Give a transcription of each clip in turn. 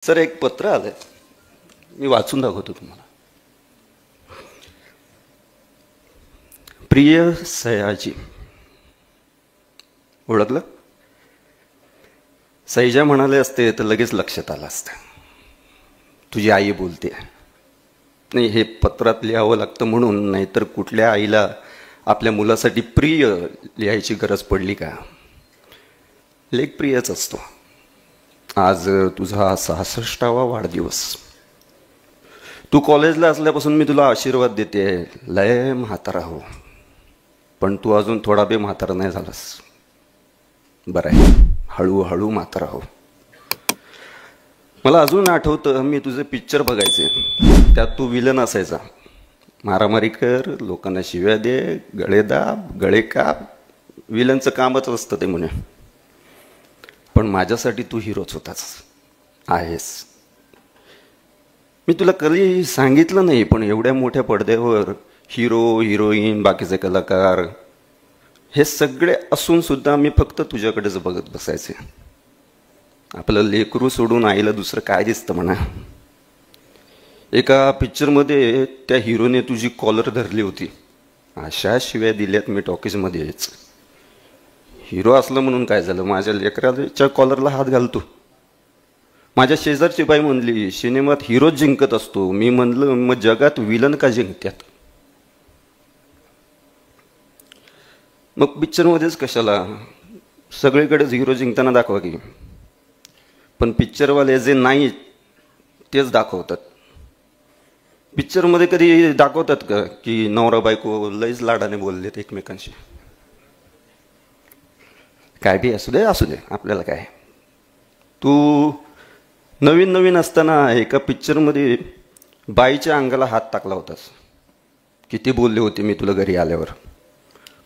Sir, एक पत्र आलंय, मी वाचून दाखवतो तुम्हाला. प्रिय सयाजी, ओळखलं? सैजा म्हणाले असते तर लगेच लक्षात आलं असतं. तुझी आई बोलते. नाही, हे पत्रात लिहावं लागतं म्हणून, नाहीतर कुठल्या आईला आपल्या मुलासाठी प्रिय लिहायची गरज पडली का? लेख प्रियच असतो. आज तुझा 66वा वाढदिवस. तू कॉलेजला असल्यापासून मी तुला आशीर्वाद देते, लय म्हातारा हो, पण तू अजून थोडा बी म्हातारा नाही झालास. बरं आहे, हळूहळू म्हातारा हो. मला अजून आठवतं, मी तुझे पिक्चर बघायचे, त्यात तू विलन असायचा. मारामारी कर, लोकांना शिव्या दे, गळे दाब, गळे काप, विलनचं कामच असतं ते म्हणे. पण माझ्यासाठी तू हिरोच होताच, आहेस. मी तुला कधी सांगितलं नाही, पण एवढ्या मोठ्या पडद्यावर हिरो, हिरोईन, बाकीचे कलाकार हे सगळे असून सुद्धा मी फक्त तुझ्याकडेच बघत बसायचे. आपलं लेकरू सोडून आईला दुसरं काय दिसतं म्हणा. एका पिक्चरमध्ये त्या हिरोने तुझी कॉलर धरली होती. अशा शिव्या दिल्यात मी टॉकीजमध्येच. हिरो असलं म्हणून काय झालं, माझ्या लेकराच्या कॉलरला हात घालतो. माझ्या शेजारची बाई म्हणली, सिनेमात हिरोच जिंकत असतो. मी म्हणलं, मग जगात विलन का जिंकत्यात? मग पिक्चरमध्येच कशाला, सगळीकडेच हिरो जिंकताना दाखवा की. पण पिक्चरवाले जे नाही तेच दाखवतात. पिक्चरमध्ये कधी दाखवतात का की नवरा बायको लईच लाडाने बोललेत एकमेकांशी? काय बी असू दे, आपल्याला काय. तू नवीन नवीन असताना एका पिक्चरमध्ये बाईच्या अंगाला हात टाकला होतास. किती बोलले होते मी तुला घरी आल्यावर.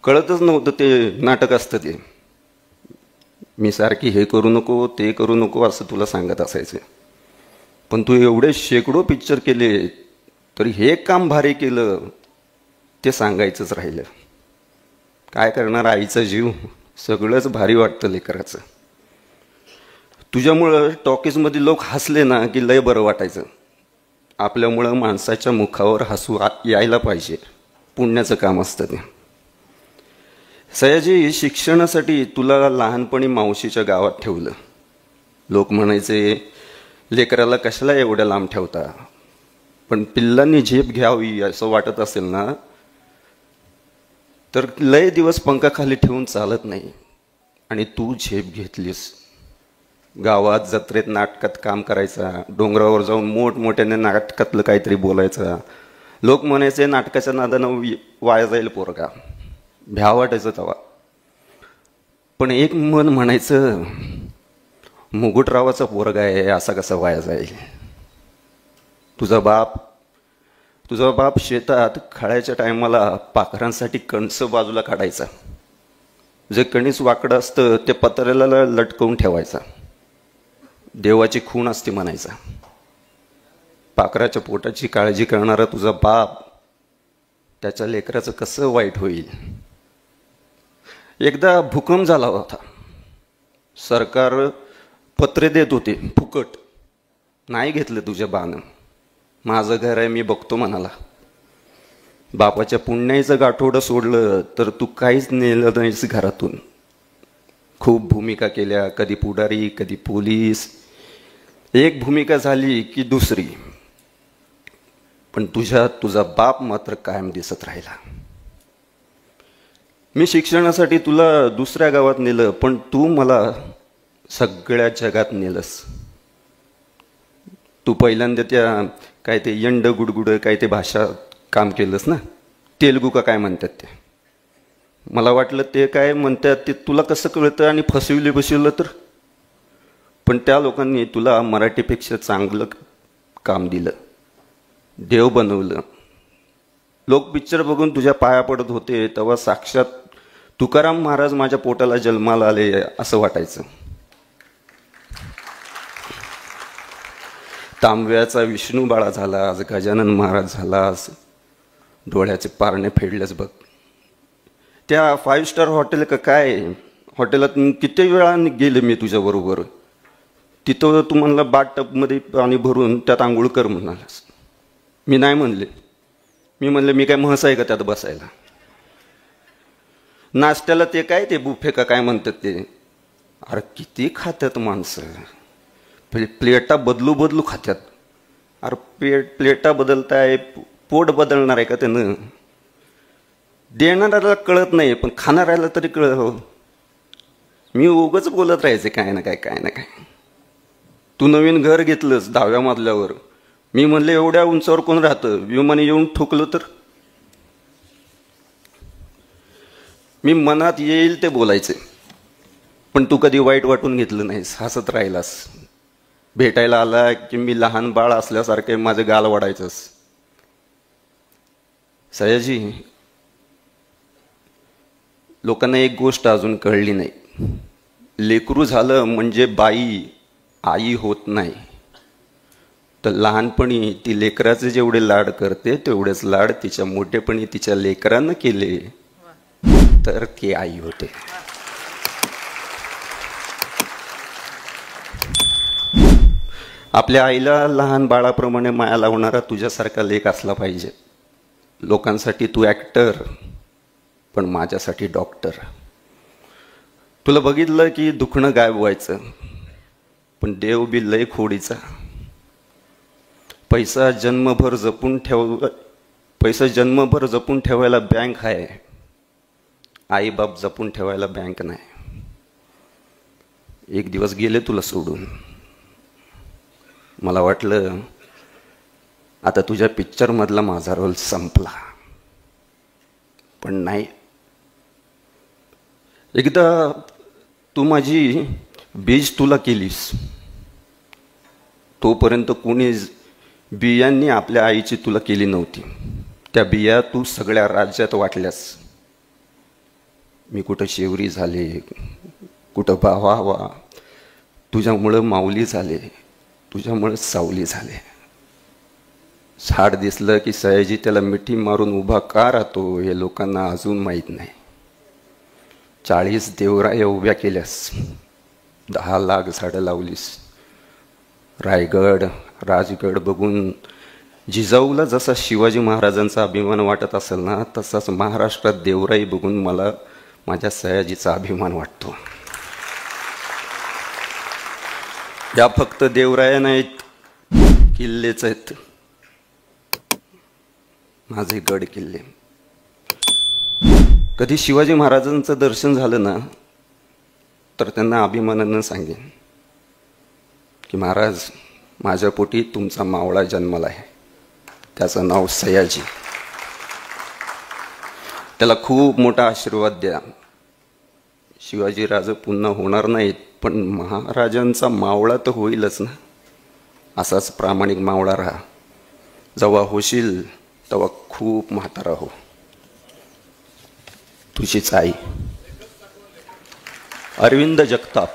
कळतच नव्हतं ते नाटक असतं ते. मी सारखी हे करू नको, ते करू नको असं तुला सांगत असायचे. पण तू एवढे शेकडो पिक्चर केले, तरी हे काम भारी केलं ते सांगायचंच राहिलं. काय करणार, आईचा जीव, सगळंच भारी वाटतं लेकराचं. तुझ्यामुळं टॉकीजमध्ये लोक हसले ना की लय बरं वाटायचं. आपल्यामुळं माणसाच्या मुखावर हसू यायला पाहिजे, पुण्याचं काम असतं ते. सयाजी, शिक्षणासाठी तुला लहानपणी मावशीच्या गावात ठेवलं. लोक म्हणायचे, लेकराला कशाला एवढ्या लांब ठेवता? पण पिल्लांनी झेप घ्यावी असं वाटत असेल ना, तर लय दिवस पंखाखाली ठेवून चालत नाही. आणि तू झेप घेतलीस. गावात जत्रेत नाटकात काम करायचा, डोंगरावर जाऊन मोठमोठ्याने नाटकातलं काहीतरी बोलायचं. लोक म्हणायचे, नाटकाच्या नादानं वाया जाईल पोरगा. भ्या वाटायचं तेव्हा. पण एक मन म्हणायचं, मुकुटरावाचा पोरगा आहे, असा कसा वाया जाईल? तुझा बाप शेतात खळ्याच्या टायमाला पाखरांसाठी कणसं बाजूला काढायचा. जे कणीस वाकडं असतं ते पत्र्याला लटकवून ठेवायचा. देवाची खूण असते म्हणायचा. पाखराच्या पोटाची काळजी करणारा तुझा बाप त्याच्या लेकराचं कसं वाईट होईल? एकदा भूकंप झाला होता. सरकार पत्रे देत होते फुकट. नाही घेतलं तुझ्या बानं. माझं घर आहे, मी बघतो म्हणाला. बापाच्या पुण्याचं गाठोडं सोडलं तर तू काहीच नेलं नाहीस घरातून. खूप भूमिका केल्या, कधी पुढारी, कधी पोलीस. एक भूमिका झाली की दुसरी. पण तुझा बाप मात्र कायम दिसत राहिला. मी शिक्षणासाठी तुला दुसऱ्या गावात नेलं, पण तू मला सगळ्या जगात नेलंस. तू पहिल्यांदा त्या काय ते यंड गुडगुड काय ते भाषा काम केलंस ना, तेलगू का काय म्हणतात ते. मला वाटलं ते काय म्हणतात ते तुला कसं कळतं आणि फसविलं तर. पण त्या लोकांनी तुला मराठीपेक्षा चांगलं काम दिलं, देव बनवलं. लोक पिक्चर बघून तुझ्या पाया पडत होते तेव्हा साक्षात तुकाराम महाराज माझ्या पोटाला जन्माला आले असं वाटायचं. तांब्याचा विष्णू बाळा झालास, गजानन महाराज झालास, डोळ्याचे पारणे फेडलेच बघ. त्या 5 स्टार हॉटेल का काय हॉटेलात किती वेळा गेले मी तुझ्याबरोबर. तिथं तू म्हणला बाथटबमध्ये पाणी भरून त्यात आंघोळ कर म्हणालास. मी नाही म्हणले. मी म्हणले मी काय म्हस आहे का त्यात बसायला. नाश्त्याला ते काय ते बुफे का काय म्हणतात ते. अरे किती खात्यात माणसं. प्लेटा बदलू बदलू खात्यात. अरे प्लेटा बदलताय, पोट बदलणार आहे का त्यानं. देणाऱ्याला कळत नाही पण खाणाऱ्याला तरी कळत. हो मी उगाच बोलत राहायचे काय ना काय काय ना काय. तू नवीन घर घेतलंस 10व्या मजल्यावर. मी म्हणले एवढ्या उंचावर कोण राहतं, विमाने येऊन ठोकलं तर. मी मनात येईल ते बोलायचे पण तू कधी वाईट वाटून घेतलं नाहीस, हसत राहिलास. भेटायला आला की मी लहान बाळ असल्यासारखे माझे गाल वाढायचंस. सयाजी, लोकांना एक गोष्ट अजून कळली नाही. लेकरू झालं म्हणजे बाई आई होत नाही. तर लहानपणी ती लेकराचे जेवढे लाड करते तेवढेच लाड तिच्या मोठेपणी तिच्या लेकरानं केले तर ती आई होते. आपल्या आईला लहान बाळाप्रमाणे माया लावणारा तुझ्यासारखा लेक असला पाहिजे. लोकांसाठी तू ॲक्टर पण माझ्यासाठी डॉक्टर. तुला बघितलं की दुखणं गायब व्हायचं पण देव बी लय खोडीचा. पैसा जन्मभर जपून ठेवायला बँक आहे, आईबाप जपून ठेवायला बँक नाही. एक दिवस गेले तुला सोडून. मला वाटलं आता तुझ्या पिक्चरमधला माझा रोल संपला पण नाही. एकदा तू माझी बीज तुला केलीस. तोपर्यंत कोणी बियांनी आपल्या आईची तुला केली नव्हती. त्या बिया तू सगळ्या राज्यात वाटल्यास. मी कुठं शेवरी झाले, कुठं बावा, तुझ्यामुळं माऊली झाले, तुझ्यामुळे सावली झाले. झाड दिसलं की सयाजी त्याला मिठी मारून उभा का राहतो हे लोकांना अजून माहीत नाही. 40 देवराया उभ्या केल्यास, 10 लाख झाडं लावलीस. रायगड राजगड बघून जिजाऊला जसा शिवाजी महाराजांचा अभिमान वाटत असेल ना, तसाच महाराष्ट्रात देवराई बघून मला माझ्या सयाजीचा अभिमान वाटतो. या फक्त देवराया नाहीत, किल्लेच आहेत माझे, गड किल्ले. कधी शिवाजी महाराजांचं दर्शन झालं ना तर त्यांना अभिमानानं सांगेन की महाराज, माझ्या पोटी तुमचा मावळा जन्मला आहे, त्याचं नाव सयाजी. त्याला खूप मोठा आशीर्वाद द्या. शिवाजी राजे पुन्हा होणार नाहीत पण महाराजांचा मावळा तर होईलच ना. असाच प्रामाणिक मावळा राहा. जेव्हा होशील तेव्हा खूप म्हातारा हो. तुझीच आई, अरविंद जगताप.